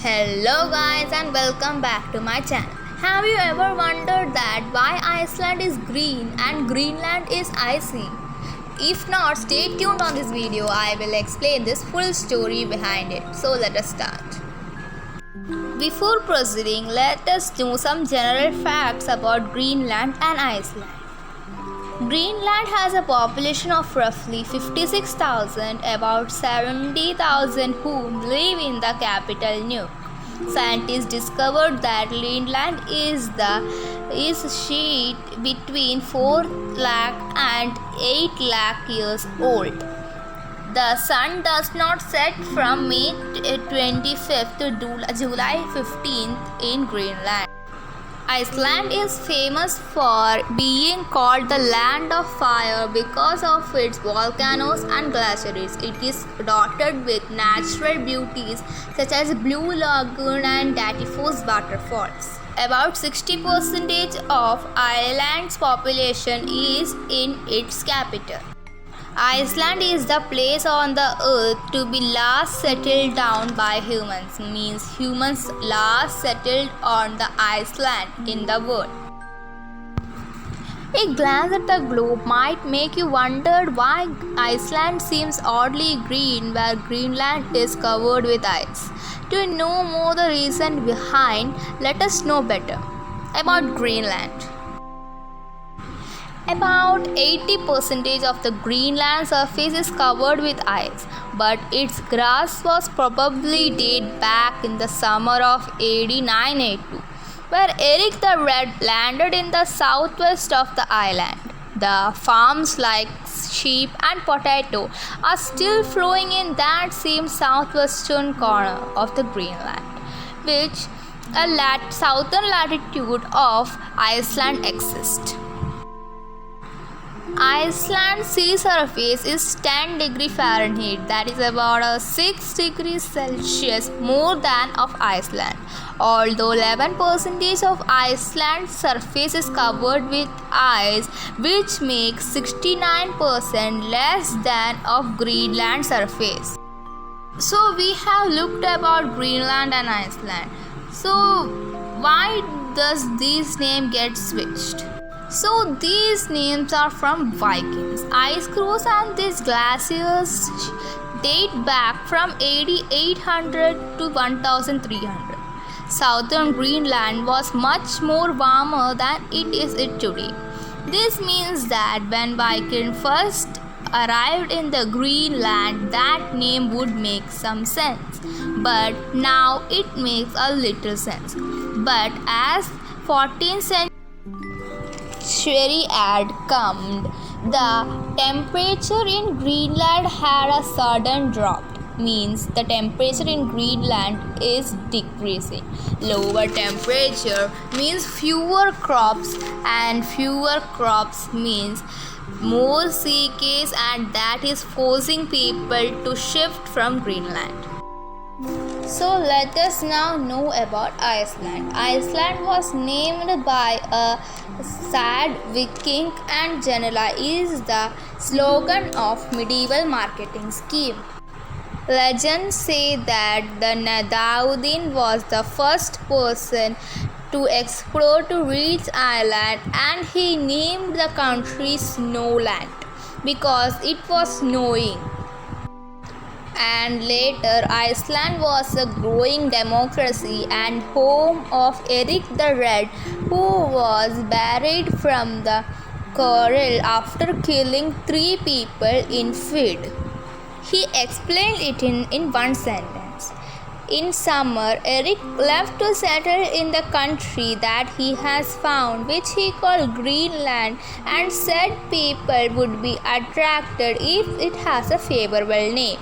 Hello guys and welcome back to my channel. Have you ever wondered that why Iceland is green and Greenland is icy? If not, stay tuned on this video. I will explain this full story behind it. So let us start. Before proceeding, let us know some general facts about Greenland and Iceland. Greenland has a population of roughly 56,000, about 70,000 whom live in the capital Nuuk. Scientists discovered that Greenland is sheet between 4 lakh and 8 lakh years old. The sun does not set from May 25th to July 15th in Greenland. Iceland is famous for being called the land of fire because of its volcanoes and glaciers. It is dotted with natural beauties such as Blue Lagoon and Datifos waterfalls. About 60% of Iceland's population is in its capital. Iceland is the place on the earth to be last settled down by humans, means humans last settled on the Iceland in the world. A glance at the globe might make you wonder why Iceland seems oddly green where Greenland is covered with ice. To know more the reason behind, let us know better about Greenland. About 80% of the Greenland surface is covered with ice, but its grass was probably date back in the summer of AD 982, where Eric the Red landed in the southwest of the island. The farms like sheep and potato are still flowing in that same southwestern corner of the Greenland, which a southern latitude of Iceland exists. Iceland's sea surface is 10 degrees Fahrenheit, that is about 6 degrees Celsius more than of Iceland. Although 11% of Iceland's surface is covered with ice, which makes 69% less than of Greenland's surface. So we have looked about Greenland and Iceland. So why does this name get switched? So these names are from Vikings. Ice crows and these glaciers date back from AD 800 to 1300. Southern Greenland was much more warmer than it is today. This means that when Vikings first arrived in the Greenland, that name would make some sense. But now it makes a little sense. But as 14th century had come, the temperature in Greenland had a sudden drop, means the temperature in Greenland is decreasing. Lower temperature means fewer crops, and fewer crops means more sea ice, and that is forcing people to shift from Greenland. So let us now know about Iceland. Iceland was named by a sad Viking and Janela is the slogan of medieval marketing scheme. Legends say that the Nadaudin was the first person to explore to reach Ireland, and he named the country Snowland because it was snowing. And later, Iceland was a growing democracy and home of Eric the Red, who was buried from the quarrel after killing 3 people in Fid. He explained it in one sentence. In summer, Eric left to settle in the country that he has found, which he called Greenland, and said people would be attracted if it has a favorable name.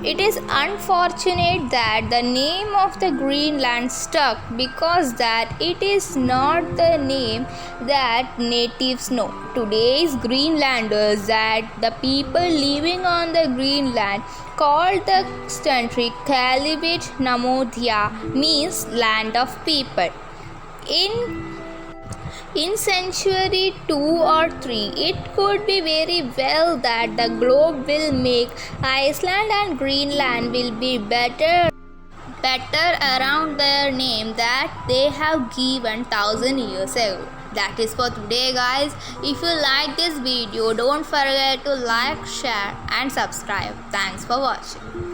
It is unfortunate that the name of the Greenland stuck because that it is not the name that natives know. Today's Greenlanders, that the people living on the Greenland, called the country Kalaallit Nunaat, means land of people. In century 2 or 3, it could be very well that the globe will make Iceland and Greenland will be better better around their name that they have given 1000 years ago. That is for today, guys. If you like this video, don't forget to like, share and subscribe. Thanks for watching.